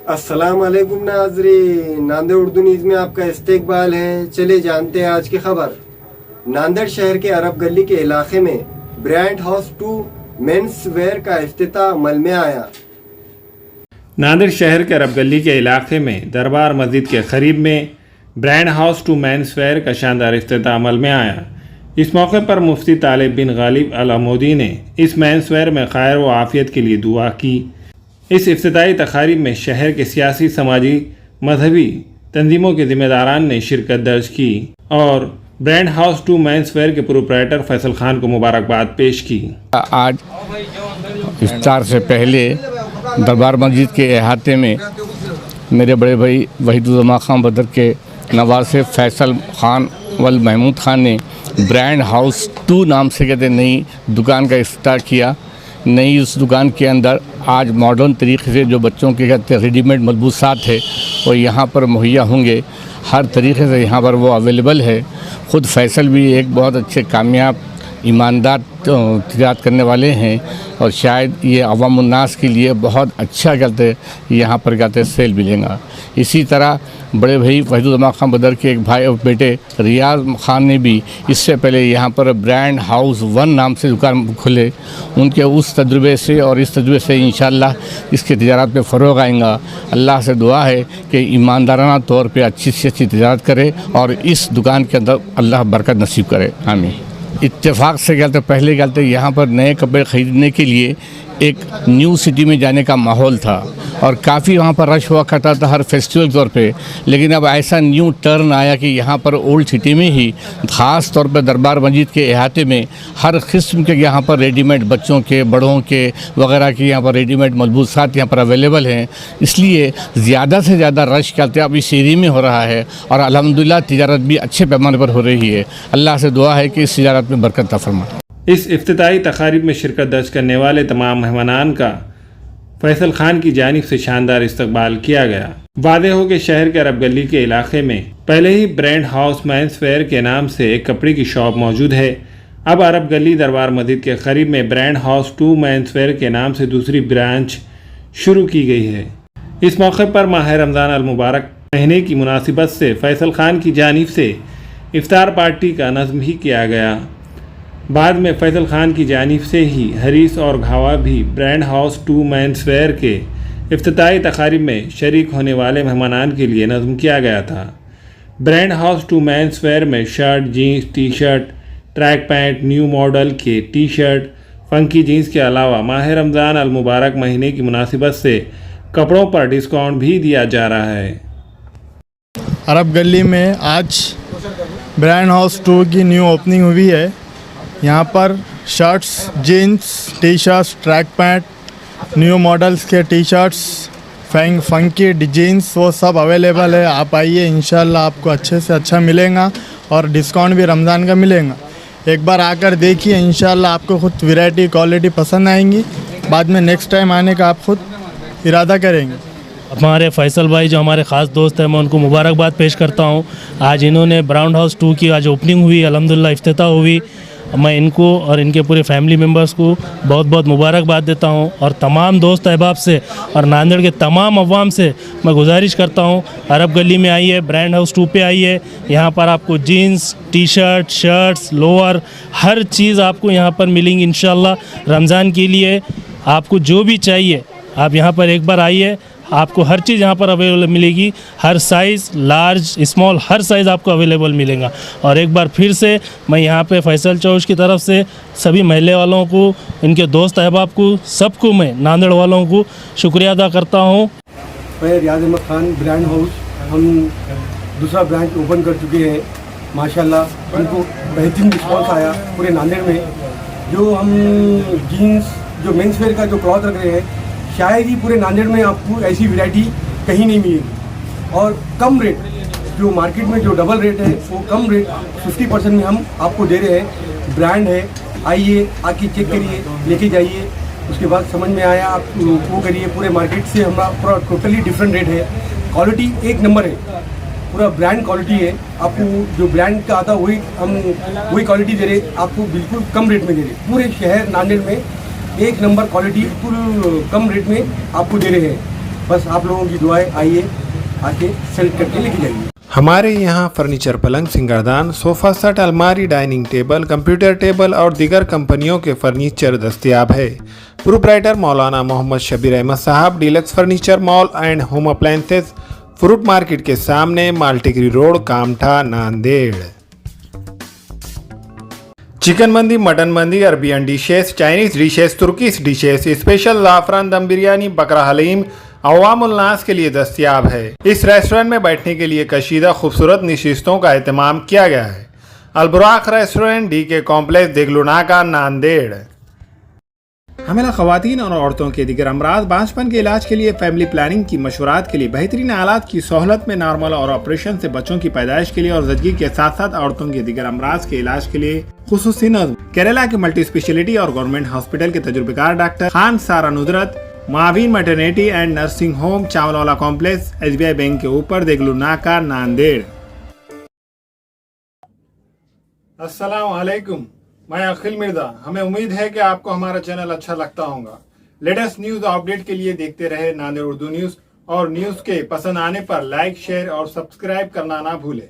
अस्सलाम वालेकुम नाज़रीन, नांदेड़ उर्दू न्यूज़ में आपका इस्तकबाल है। चले जानते हैं आज की खबर। नांदेड़ शहर के अरब गली के इलाके में ब्रांड हाउस 2 मेंस वेयर का इफ्तिताह अमल में आया। नांदेड़ शहर के अरब गली के इलाके में दरबार मस्जिद के करीब में ब्रांड हाउस 2 मेंस वेयर का शानदार इफ्तिताह अमल में आया। इस मौके पर मुफ्ती तालिब बिन गालिब अल अमूदी ने इस मेंस वेयर में खैर व आफियत के लिए दुआ की। इस इफ्तिताई तकारीब में शहर के सियासी, समाजी, मजहबी तंजीमों के जिम्मेदारान ने शिरकत दर्ज की और ब्रांड हाउस 2 मेंस वेयर के प्रोप्राइटर फैसल खान को मुबारकबाद पेश की। आज इफ्तार से पहले दरबार मस्जिद के अहाते में मेरे बड़े भाई वहीदुज़्ज़मा खान बदर के नवासे फैसल खान वल महमूद खान ने ब्रांड हाउस 2 नाम से कहते नई दुकान का इफ्तिताह किया। नई उस दुकान के अंदर आज मॉडर्न तरीके से जो बच्चों के कहते रेडीमेड मलबूसात है वो यहाँ पर मुहैया होंगे। हर तरीके से यहाँ पर वो अवेलेबल है। ख़ुद फैसल भी एक बहुत अच्छे कामयाब ईमानदार तिजारत करने वाले हैं और शायद ये अवामुन्नास के लिए बहुत अच्छा कहते यहाँ पर कहते सेल मिलेगा। इसी तरह बड़े भाई वहीदुज़्ज़मा खान बदर के एक भाई और बेटे रियाज खान ने भी इससे पहले यहाँ पर ब्रांड हाउस 1 नाम से दुकान खुले। उनके उस तजुर्बे से और इस तजुर्बे से इंशाअल्लाह इसके तिजारत में फ़रोग़ आएगा। अल्लाह से दुआ है कि ईमानदाराना तौर पे अच्छी से अच्छी तिजारत करे और इस दुकान के अंदर अल्लाह बरकत नसीब करे, आमीन। इत्तेफाक से कहते पहले कहते यहाँ पर नए कपड़े ख़रीदने के लिए एक न्यू सिटी में जाने का माहौल था और काफ़ी वहाँ पर रश हुआ करता था हर फेस्टिवल तौर पे। लेकिन अब ऐसा न्यू टर्न आया कि यहाँ पर ओल्ड सिटी में ही ख़ास तौर पर दरबार मस्जिद के अहाते में हर किस्म के यहाँ पर रेडीमेड बच्चों के, बड़ों के वगैरह के यहाँ पर रेडीमेड मलबूसात यहाँ पर अवेलेबल हैं। इसलिए ज़्यादा से ज़्यादा रश कहते अब इस एरिया में हो रहा है और अल्हम्दुलिल्लाह तिजारत भी अच्छे पैमाने पर हो रही है। अल्लाह से दुआ है कि इस तिजारत में बरकत अता फरमाए। इस इफ्तिताई तकारीब में शिरकत दर्ज करने वाले तमाम मेहमानान का फैसल खान की जानिब से शानदार इस्तकबाल किया गया। वादे हो कि शहर के अरब गली के इलाके में पहले ही ब्रांड हाउस मेंस वेयर के नाम से एक कपड़े की शॉप मौजूद है। अब अरब गली दरबार मस्जिद के करीब में ब्रांड हाउस 2 मेंस वेयर के नाम से दूसरी ब्रांच शुरू की गई है। इस मौके पर माह रमज़ान अल मुबारक महीने की मुनासिबत से फैसल खान की जानिब से इफ्तार पार्टी का नज़्म भी किया गया। बाद में फैसल खान की जानिब से ही हरीस और घावा भी ब्रांड हाउस 2 मेंस वेयर के इफ्तिताई तकारीब में शरीक होने वाले मेहमानान के लिए नज़्म किया गया था। ब्रांड हाउस 2 मेंस वेयर में shirt, jeans, T shirt, track pant, new model के टी शर्ट, फंकी जीन्स के अलावा माह रमज़ान अल मुबारक महीने की मुनासिबत से कपड़ों पर डिस्काउंट भी दिया जा रहा है। अरब गली में आज ब्रांड हाउस 2 की न्यू ओपनिंग हुई है। यहाँ पर shirts, jeans, T shirts, track pant, new models के टी शर्ट्स, फंकी जीन्स वो सब अवेलेबल है। आप आइए, इंशाल्लाह आपको अच्छे से अच्छा मिलेगा और डिस्काउंट भी रमज़ान का मिलेगा। एक बार आकर देखिए, इंशाल्लाह आपको खुद वैरायटी क्वालिटी पसंद आएंगी। बाद में नेक्स्ट टाइम आने का आप खुद इरादा करेंगे। हमारे फैसल भाई जो हमारे ख़ास दोस्त हैं, मैं उनको मुबारकबाद पेश करता हूँ। आज इन्होंने ब्रांड हाउस 2 की आज ओपनिंग हुई, अल्हम्दुलिल्लाह इफ्तिताह हुई। मैं इनको और इनके पूरे फैमिली मेम्बर्स को बहुत बहुत मुबारकबाद देता हूं और तमाम दोस्त अहबाब से और नांदेड़ के तमाम अवाम से मैं गुजारिश करता हूं, अरब गली में आइए, ब्रांड हाउस 2 पे आइए। यहां पर आपको jeans, T shirt, shirts, lower हर चीज़ आपको यहां पर मिलेंगी इंशाल्लाह। रमज़ान के लिए आपको जो भी चाहिए आप यहां पर एक बार आइए, आपको हर चीज़ यहाँ पर अवेलेबल मिलेगी। हर साइज़, लार्ज, स्मॉल, हर साइज़ आपको अवेलेबल मिलेगा। और एक बार फिर से मैं यहाँ पे फैसल चौश की तरफ से सभी महल्ले वालों को, इनके दोस्त अहबाब को, सबको मैं नांदेड़ वालों को शुक्रिया अदा करता हूँ। मैं रियाज अहमद खान, ब्रांड हाउस हम दूसरा ब्रांच ओपन कर चुके हैं। माशाल्लाह उनको बेहतरीन रिस्पॉन्स आया पूरे नांदेड़ में। जो हम जीन्स, जो मेंस वेयर का जो क्लॉथ रख रहे हैं, शायद ही पूरे नांदेड़ में आपको ऐसी वैरायटी कहीं नहीं मिलेगी। और कम रेट, जो मार्केट में जो डबल रेट है वो कम रेट 50% में हम आपको दे रहे हैं। ब्रांड है, आइए, आके चेक करिए, लेके जाइए। उसके बाद समझ में आया आप वो करिए। पूरे मार्केट से हमारा पूरा टोटली डिफरेंट रेट है। क्वालिटी एक नंबर है, पूरा ब्रांड क्वालिटी है। आपको जो ब्रांड का आता हम वही क्वालिटी दे रहे, आपको बिल्कुल कम रेट में दे रहे। पूरे शहर नांदेड़ में एक नंबर क्वालिटी फुल कम रेट में आपको दे रहे हैं। बस आप लोगों की दुआएं, आइए आके सेलेक्ट करके लेके जाइए। हमारे यहाँ फर्नीचर, पलंग, सिंगारदान, सोफा सेट, अलमारी, डाइनिंग टेबल, कंप्यूटर टेबल और दीगर कंपनियों के फर्नीचर दस्तयाब है। Proprietor Maulana Mohammad Shabbir Ahmed Sahab, deluxe furniture mall and home appliances, fruit market के सामने, Maltigiri road, Kamtha, Nanded. Chicken mandi, mutton mandi, Arabian dishes, Chinese dishes, Turkish dishes, special ज़ाफ़रान दम बिरयानी, बकरा हलीम अवामुल नास के लिए दस्तयाब है। इस रेस्टोरेंट में बैठने के लिए कशीदा खूबसूरत नशिस्तों का एहतमाम किया गया है। Alburaq restaurant, DK complex, Deglunaka, Nanded. हमें ख़वातीन और औरतों के दिगर अमराज, बांझपन के इलाज के लिए, फैमिली प्लानिंग की मशवरात के लिए, बेहतरीन आलात की सहूलत में, नॉर्मल और ऑपरेशन से बच्चों की पैदाइश के लिए और ज़चगी के साथ साथ औरतों के दिगर अमराज के इलाज के लिए खुसूसी नज़्म। केरला के मल्टी स्पेशलिटी और गवर्नमेंट हॉस्पिटल के तजुर्बेकार doctor Khan Sara Nudrat, Maveen maternity and nursing home, Chawalwala complex, SBI bank के ऊपर, देगलुनाका, नांदेड़। अस्सलाम वालेकुम, मैं अखिल मिर्जा। हमें उम्मीद है कि आपको हमारा चैनल अच्छा लगता होगा। लेटेस्ट न्यूज अपडेट के लिए देखते रहे नांदेड़ उर्दू न्यूज, और न्यूज के पसंद आने पर लाइक, शेयर और सब्सक्राइब करना ना भूलें।